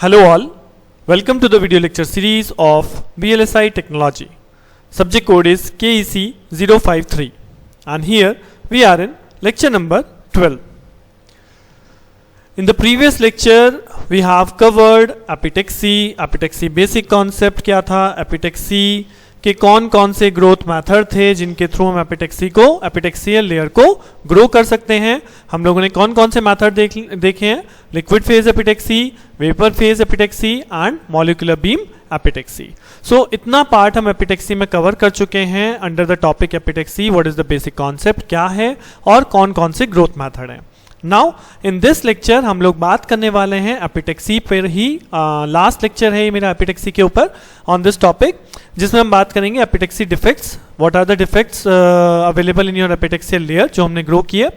Hello all, welcome to the video lecture series of VLSI Technology. Subject code is KEC 053 and here we are in lecture number 12. In the previous lecture we have covered एपिटेक्सी basic concept क्या था, एपिटेक्सी के कौन कौन से growth method थे जिनके through हम एपिटेक्सियल layer को ग्रो कर सकते हैं। हम लोगों ने कौन कौन से मेथड देखे हैं, liquid phase epitaxy, vapour phase epitaxy and molecular beam epitaxy. So इतना पार्ट हम एपिटेक्सी में कवर कर चुके हैं under the topic epitaxy. What is the basic concept क्या है और कौन कौन से ग्रोथ मेथड हैं। नाउ इन दिस लेक्चर हम लोग बात करने वाले हैं एपिटेक्सी पर ही। लास्ट लेक्चर है ये मेरा एपिटेक्सी के ऊपर ऑन दिस टॉपिक, जिसमें हम बात करेंगे epitaxy defects, what are the defects available in your epitaxial layer जो हमने ग्रो किए।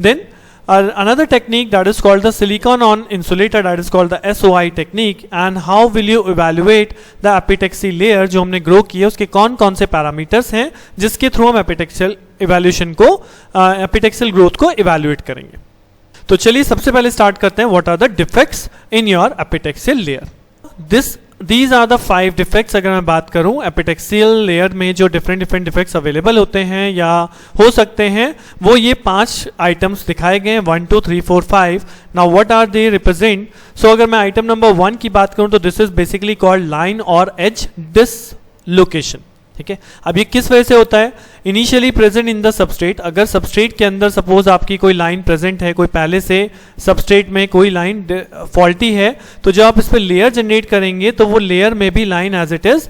Then another technique that is called the silicon on insulator, that is called the SOI technique, and how will you evaluate the epitaxy layer जो हमने grow किए, उसके कौन कौन से पैरामीटर्स हैं जिसके थ्रू हम एपिटेक्सियल इवैल्यूएशन को एपिटेक्सियल ग्रोथ को इवैल्यूएट करेंगे। तो चलिए सबसे पहले स्टार्ट करते हैं, what are the defects in your epitaxial layer. These are the 5 defects. अगर मैं बात करूं एपिटेक्सियल लेयर में जो डिफरेंट डिफेक्ट्स अवेलेबल होते हैं या हो सकते हैं, वो ये 5 आइटम्स दिखाए गए हैं, 1 2 3 4 5। Now what are they represent. So अगर मैं आइटम नंबर 1 की बात करूं तो this is basically called line और एज डिसलोकेशन। ठीक है, अब ये किस वजह से होता है, initially present in the substrate. अगर सबस्ट्रेट के अंदर सपोज आपकी कोई लाइन प्रेजेंट है, कोई पहले से सबस्ट्रेट में कोई लाइन फॉल्टी है, तो जब आप इस पर लेयर जनरेट करेंगे तो वो लेयर में भी line edge it is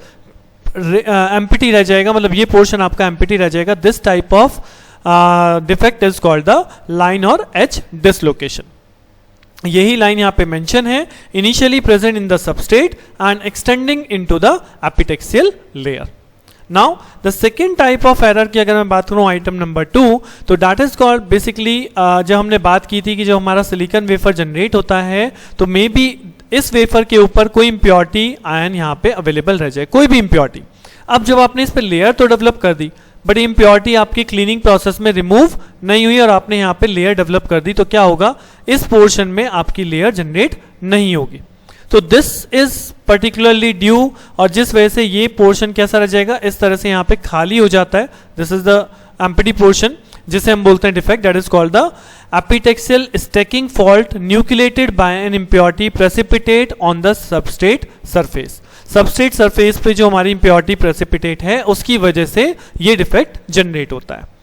empty रह जाएगा, मतलब ये पोर्शन आपका एम्प्टी रह जाएगा। This type of defect is called the line और एज डिसलोकेशन। यही लाइन यहाँ पे मेंशन है, initially present in the substrate and extending into the epitaxial layer. Now the second type of error की अगर मैं बात करूं आइटम नंबर 2, तो दैट इज कॉल्ड बेसिकली जब हमने बात की थी कि जब हमारा सिलिकॉन वेफर जनरेट होता है तो मे बी इस वेफर के ऊपर कोई इम्प्योरिटी आयन यहाँ पे अवेलेबल रह जाए, कोई भी इम्प्योरिटी। अब जब आपने इस पर लेयर तो डेवलप कर दी, बट इम्प्योरिटी आपकी क्लीनिंग प्रोसेस में रिमूव नहीं हुई और आपने यहाँ पे लेयर डेवलप कर दी, तो क्या होगा, इस पोर्शन में आपकी लेयर जनरेट नहीं होगी। तो दिस इज पर्टिकुलरली ड्यू, और जिस वजह से ये पोर्शन कैसा रह जाएगा, इस तरह से यहाँ पे खाली हो जाता है। This is the empty portion जिसे हम बोलते हैं defect, that is called the epitaxial stacking fault nucleated by an impurity precipitate on the substrate surface. Substrate surface पे जो हमारी इम्प्योरिटी प्रेसिपिटेट है उसकी वजह से ये डिफेक्ट जनरेट होता है।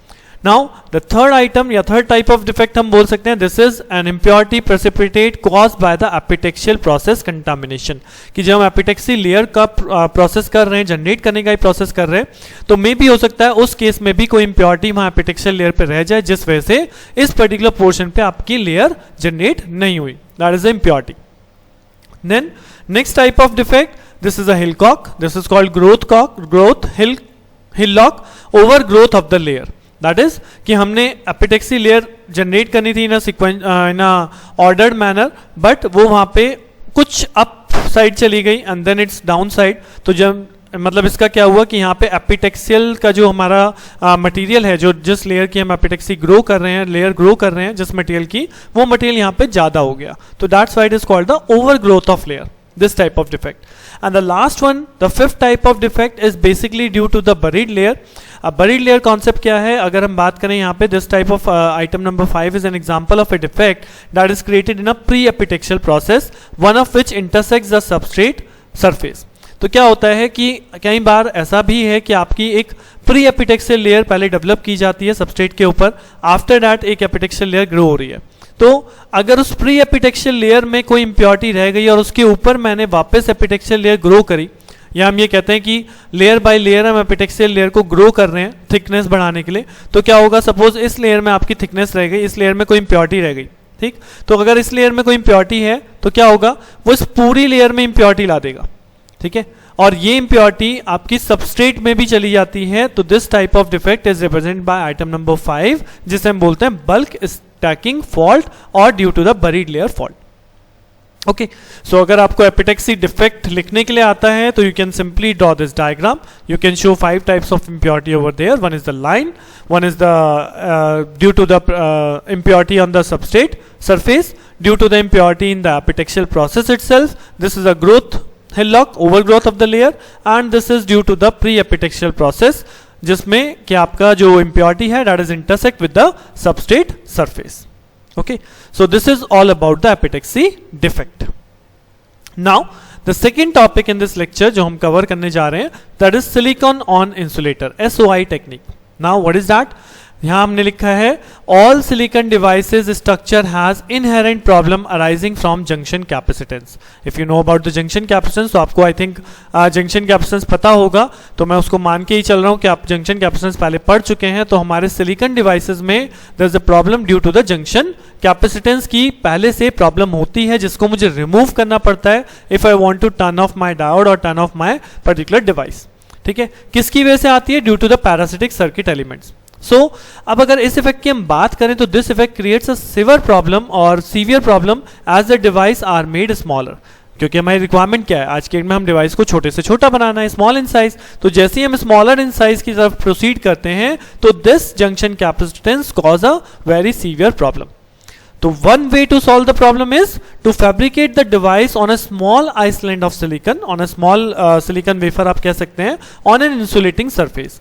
नाउ द थर्ड आइटम या थर्ड टाइप ऑफ डिफेक्ट हम बोल सकते हैं, this is an impurity precipitate caused by the epitaxial process contamination. कि जब हम एपिटेक्सी लेयर का प्रोसेस कर रहे हैं, जनरेट करने का ही प्रोसेस कर रहे हैं, तो मे भी हो सकता है उस केस में भी कोई इम्प्योरिटी वहां एपिटेक्सियल लेयर पे रह जाए, जिस वजह से इस पर्टिकुलर पोर्शन पे आपकी लेयर जनरेट नहीं हुई, that is the impurity. Then next type of defect, this is a hillock, this is called growth hillock, over growth of the layer. That is कि हमने एपिटेक्सी लेयर जनरेट करनी थी in ordered manner, but वो वहां पे कुछ up side चली गई and then it's downside. तो जब मतलब इसका क्या हुआ कि यहाँ पे एपिटेक्सियल का जो हमारा मटेरियल है, जो जिस लेयर की हम एपिटेक्सी ग्रो कर रहे हैं, लेयर ग्रो कर रहे हैं जिस मटेरियल की, वो मटेरियल यहाँ पे ज्यादा हो गया, तो that's why it is called the over growth of layer, this type of defect. And the last one, the fifth type of defect is basically due to the buried layer. अब buried layer concept क्या है, अगर हम बात करें यहाँ पे, this type of item number 5 is an example of a defect that is created in a pre-epitaxial process, one of which intersects the substrate surface. तो क्या होता है कि कई बार ऐसा भी है कि आपकी एक प्री एपिटेक्सियल लेयर पहले डेवलप की जाती है सबस्ट्रेट के ऊपर, आफ्टर दैट एक एपिटेक्सियल लेयर ग्रो हो रही है। तो अगर उस प्री एपिटेक्सियल लेयर में कोई इम्प्योरिटी रह गई और उसके ऊपर मैंने वापस एपिटेक्सियल लेयर ग्रो करी, या हम ये कहते हैं कि लेयर बाय लेयर हम एपिटेक्सियल लेयर को ग्रो कर रहे हैं थिकनेस बढ़ाने के लिए, तो क्या होगा, सपोज इस लेयर में आपकी थिकनेस रह गई, इस लेयर में कोई इम्प्योरिटी रह गई, ठीक। तो अगर इस लेयर में कोई इम्प्योरिटी है तो क्या होगा, वो इस पूरी लेयर में इम्प्योरिटी ला देगा, ठीक है, और ये इम्प्योरिटी आपकी सबस्ट्रेट में भी चली जाती है। तो this type of defect is represent by item number 5, जिसे हम बोलते हैं बल्क स्टैकिंग फॉल्ट और due to the buried layer fault. Okay, so अगर आपको एपिटेक्सी डिफेक्ट लिखने के लिए आता है तो you can simply draw this diagram. You can show 5 types of impurity over there. One is the line, one is the due to the impurity on the substrate surface, due to the impurity in the epitaxial process itself. This is a growth hillock, overgrowth of the layer, and this is due to the pre-epitaxial process, जिसमें कि आपका जो impurity है that is intersect with the substrate surface. Okay, so this is all about the epitaxy defect. Now the second topic in this lecture जो हम cover करने जा रहे हैं, that is silicon on insulator, SOI technique. Now what is that? यहाँ हमने लिखा है all silicon devices structure has inherent problem arising from junction capacitance. If you know about the junction capacitance, तो आपको I think junction capacitance पता होगा, तो मैं उसको मान के ही चल रहा हूँ कि आप junction capacitance पहले पढ़ चुके हैं. तो हमारे silicon devices में there is a problem due to the junction capacitance की पहले से प्रॉब्लम होती है, जिसको मुझे रिमूव करना पड़ता है if I want to turn off my diode or turn off my particular device. ठीक है, किसकी वजह से आती है? Due to the parasitic circuit elements. So अब अगर इस इफेक्ट की हम बात करें तो this effect creates a severe problem और severe problem as the device are made smaller. क्योंकि हमारी रिक्वायरमेंट क्या है आज के डेट में? हम डिवाइस को छोटे से छोटा बनाना है, स्मॉल इन साइज. तो जैसे ही हम स्मॉलर इन साइज की तरफ प्रोसीड करते हैं तो this junction capacitance cause a very severe problem. तो one way to solve the problem is to fabricate the device on a small island of silicon, on a small silicon wafer आप कह सकते हैं, on an insulating surface.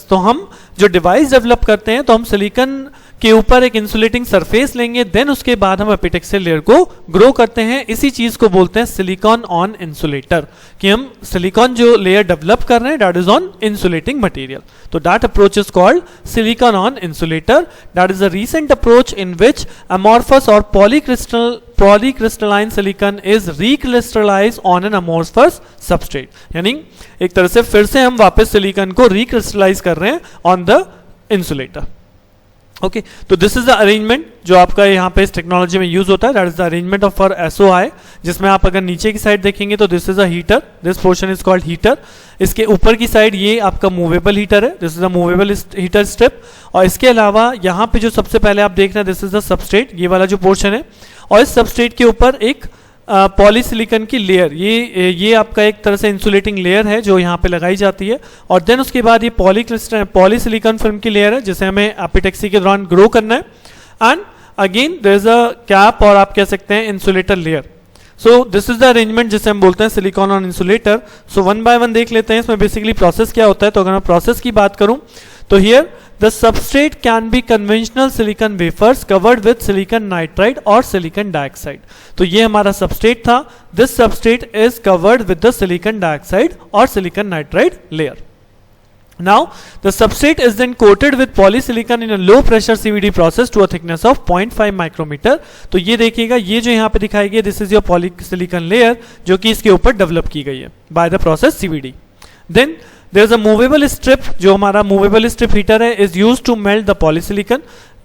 तो हम जो device develop करते हैं तो हम सिलिकन के ऊपर एक इंसुलेटिंग सरफेस लेंगे, देन उसके बाद हम एपिटेक्सियल लेयर को ग्रो करते हैं. इसी चीज को बोलते हैं सिलिकॉन ऑन इंसुलेटर, कि हम सिलिकॉन जो लेयर डेवलप कर रहे हैं that is on insulating material. तो that approach is called silicon on insulator. That is a recent approach in which amorphous or polycrystalline silicon is recrystallized on an amorphous substrate. यानी एक तरह से फिर से हम वापस सिलिकॉन को रिक्रिस्टलाइज कर रहे हैं ऑन द इंसुलेटर. ओके, तो दिस इज द अरेंजमेंट जो आपका यहाँ पे इस टेक्नोलॉजी में यूज होता है. That is the arrangement of for SOI, जिसमें आप अगर नीचे की साइड देखेंगे तो this is a heater, this portion is called heater. इसके ऊपर की साइड ये आपका मूवेबल हीटर है, this is a movable heater strip. और इसके अलावा यहाँ पे जो सबसे पहले आप देख रहे हैं दिस इज द सबस्ट्रेट, ये वाला जो पोर्शन है, और इस सबस्ट्रेट के ऊपर एक पॉलीसिलिकन की लेयर, ये आपका एक तरह से इंसुलेटिंग लेयर है जो यहाँ पे लगाई जाती है. और देन उसके बाद ये पॉलीसिलिकन फिल्म की लेयर है जिसे हमें एपिटेक्सी के दौरान ग्रो करना है. And again there is a cap, और आप कह सकते हैं insulator layer. So this is the arrangement जिसे हम बोलते हैं silicon on insulator. So one by one देख लेते हैं इसमें बेसिकली प्रोसेस क्या होता है. तो अगर मैं प्रोसेस की बात करूं तो here the substrate can be conventional silicon wafers covered with silicon nitride और सिलिकॉन डाइऑक्साइड. तो ये हमारा सबस्ट्रेट था. This substrate is covered with the silicon dioxide और silicon nitride layer. Now the substrate is then coated with polysilicon in a low pressure CVD process to a thickness of 0.5 micrometer. तो ये देखिएगा, ये जो यहाँ पे दिखाई गई this is your polysilicon layer जो कि इसके ऊपर डेवलप की गई है by the process CVD. Then there is a movable strip, जो हमारा मूवेबल स्ट्रिप हीटर है is used to melt the polysilicon.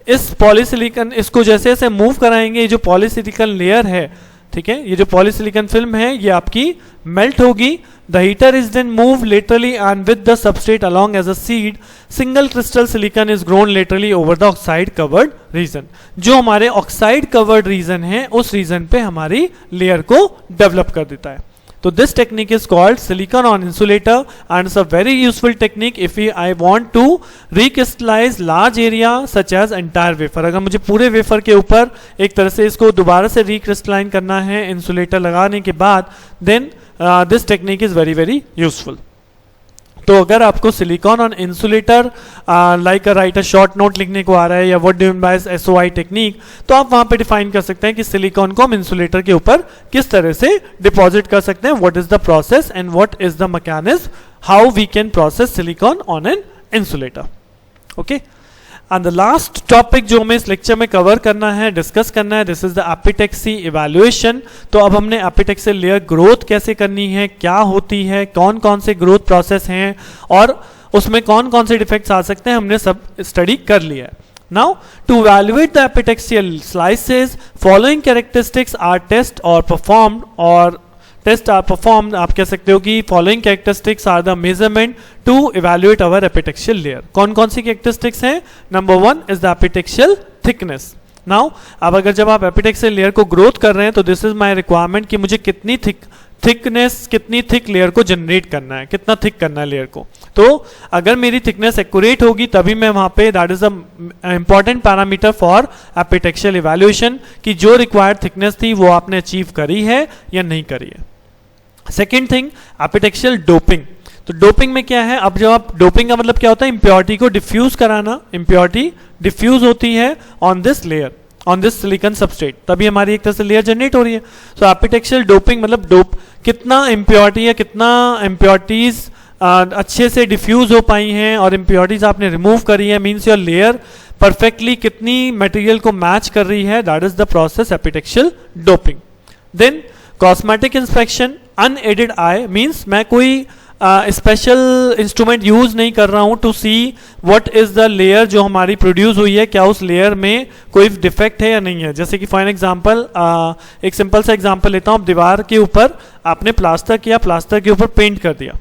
इस पॉलीसिलिकॉन इसको जैसे जैसे मूव कराएंगे, ये जो पॉलीसिलिकॉन लेयर है, ठीक है, ये जो पॉलीसिलिकॉन फिल्म है ये आपकी मेल्ट होगी. The heater is then moved laterally and with the substrate along as a seed. Single crystal silicon is grown laterally over the oxide covered region. जो हमारे oxide covered region है उस region पे हमारी layer को develop कर देता है. तो this technique is called silicon on insulator and it's a very useful technique if I want to recrystallize large area such as entire wafer. अगर मुझे पूरे wafer के ऊपर एक तरह से इसको दोबारा से recrystalline करना है insulator लगाने के बाद, then this technique is very very useful. तो अगर आपको silicon on insulator like right a short note लिखने को आ रहा है या what do you mean by SOI technique, तो आप वहां पे डिफाइन कर सकते हैं कि सिलिकॉन को हम इंसुलेटर के ऊपर किस तरह से डिपॉजिट कर सकते हैं, what is the process and what is the mechanism how we can process silicon on an insulator. Okay, and the last topic जो हमें इस लेक्चर में कवर करना है, डिस्कस करना है, दिस इज द एपिटेक्सी इवैल्यूएशन. तो अब हमने एपिटेक्सियल लेयर ग्रोथ कैसे करनी है, क्या होती है, कौन कौन से ग्रोथ प्रोसेस हैं और उसमें कौन कौन से डिफेक्ट्स आ सकते हैं, हमने सब स्टडी कर लिया है. Now to evaluate the epitaxial slices, following characteristics are test or performed or test are perform. आप कह सकते हो कि following characteristics are the measurement to evaluate our epitaxial layer. कौन कौन सी कैरेक्टरिस्टिक्स हैं? Number 1 is the epitaxial thickness. Now अब अगर जब आप एपिटेक्सियल लेयर को ग्रोथ कर रहे हैं तो दिस इज माय रिक्वायरमेंट कि मुझे कितनी थिक थिकनेस, कितनी थिक लेयर को जनरेट करना है, कितना थिक करना है लेयर को। तो अगर मेरी थिकनेस एक्यूरेट होगी तभी मैं वहां पे, that is a important parameter for epitaxial evaluation, कि जो रिक्वायर्ड थिकनेस थी वो आपने अचीव करी है या नहीं करी है। Second thing, epitaxial doping. तो डोपिंग में क्या है, अब जब आप, डोपिंग का मतलब क्या होता है, इंप्योरिटी को डिफ्यूज कराना। इंप्योरिटी डिफ्यूज होती है on this layer, on this silicon substrate, तभी हमारी एक तरह से लेयर जनरेट हो रही है। सो एपिटेक्शियल डोपिंग मतलब डोप, कितना इंप्योरिटी या कितना इंप्योरिटीज अच्छे से डिफ्यूज हो पाई हैं और इंप्योरिटीज आपने रिमूव करी है, मीन्स योर लेयर परफेक्टली कितनी मटेरियल को मैच कर रही है, that is the process epitaxial doping. Then cosmetic inspection, unaided eye, means मैं कोई स्पेशल इंस्ट्रूमेंट यूज नहीं कर रहा हूं to see what is the layer जो हमारी प्रोड्यूस हुई है, क्या उस लेयर में कोई डिफेक्ट है या नहीं है। जैसे कि फॉर एग्जांपल एक सिंपल सा एग्जांपल लेता हूं, दीवार के ऊपर आपने प्लास्टर किया, प्लास्टर के ऊपर पेंट कर दिया,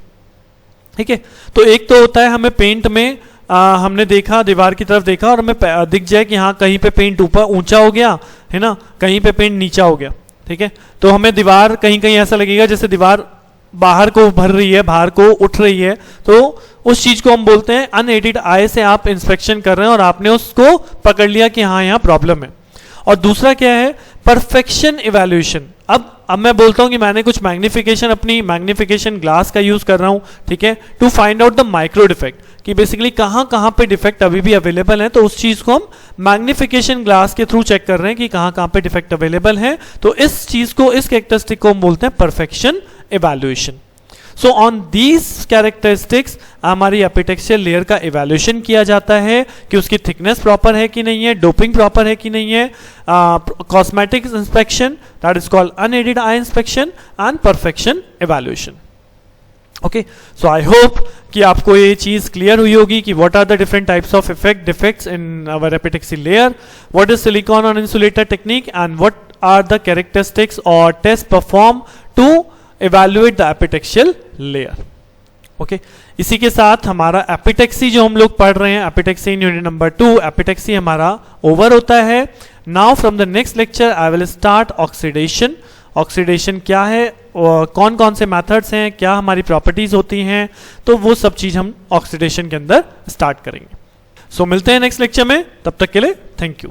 ठीक है। तो एक तो होता है हमें पेंट में हमने देखा, दीवार की तरफ देखा और हमें दिख जाए कि हाँ कहीं पे पेंट ऊपर ऊंचा हो गया है ना, कहीं पे पेंट नीचा हो गया, ठीक है। तो हमें दीवार कहीं कहीं ऐसा लगेगा जैसे दीवार बाहर को भर रही है, बाहर को उठ रही है, तो उस चीज को हम बोलते हैं अनएडेड आई से आप इंस्पेक्शन कर रहे हैं और आपने उसको पकड़ लिया कि हाँ यहाँ प्रॉब्लम है। और दूसरा क्या है, परफेक्शन इवैल्यूएशन। अब मैं बोलता हूं कि मैंने कुछ मैग्निफिकेशन, अपनी मैग्निफिकेशन ग्लास का यूज कर रहा हूं, ठीक है, to find out the micro defect, कि बेसिकली कहां पे डिफेक्ट अभी भी अवेलेबल है, तो उस चीज को हम मैग्निफिकेशन ग्लास के थ्रू चेक कर रहे हैं कि कहां पे डिफेक्ट अवेलेबल है। तो इस चीज को, इस कैरेक्टरिस्टिक को हम बोलते हैं perfection evaluation. So on these characteristics हमारी एपिटेक्शियल लेयर का इवैल्यूएशन किया जाता है कि उसकी थिकनेस प्रॉपर है कि नहीं है, डोपिंग प्रॉपर है कि नहीं है, cosmetic inspection, that is called unaided eye inspection, and perfection evaluation. Okay, so I hope कि आपको ये चीज क्लियर हुई होगी कि what are the different types of defects in our epitaxy layer, what is silicon on insulator technique, and what are the characteristics और test perform to evaluate the epitaxial layer। Okay, इसी के साथ हमारा एपिटेक्सी जो हम लोग पढ़ रहे हैं, एपिटेक्सी इन यूनिट नंबर 2, एपिटेक्सी हमारा ओवर होता है। Now from the next lecture I will start oxidation. Oxidation क्या है, कौन कौन से मेथड्स हैं, क्या हमारी प्रॉपर्टीज होती हैं, तो वो सब चीज हम ऑक्सीडेशन के अंदर स्टार्ट करेंगे। सो मिलते हैं नेक्स्ट लेक्चर में, तब तक के लिए थैंक यू।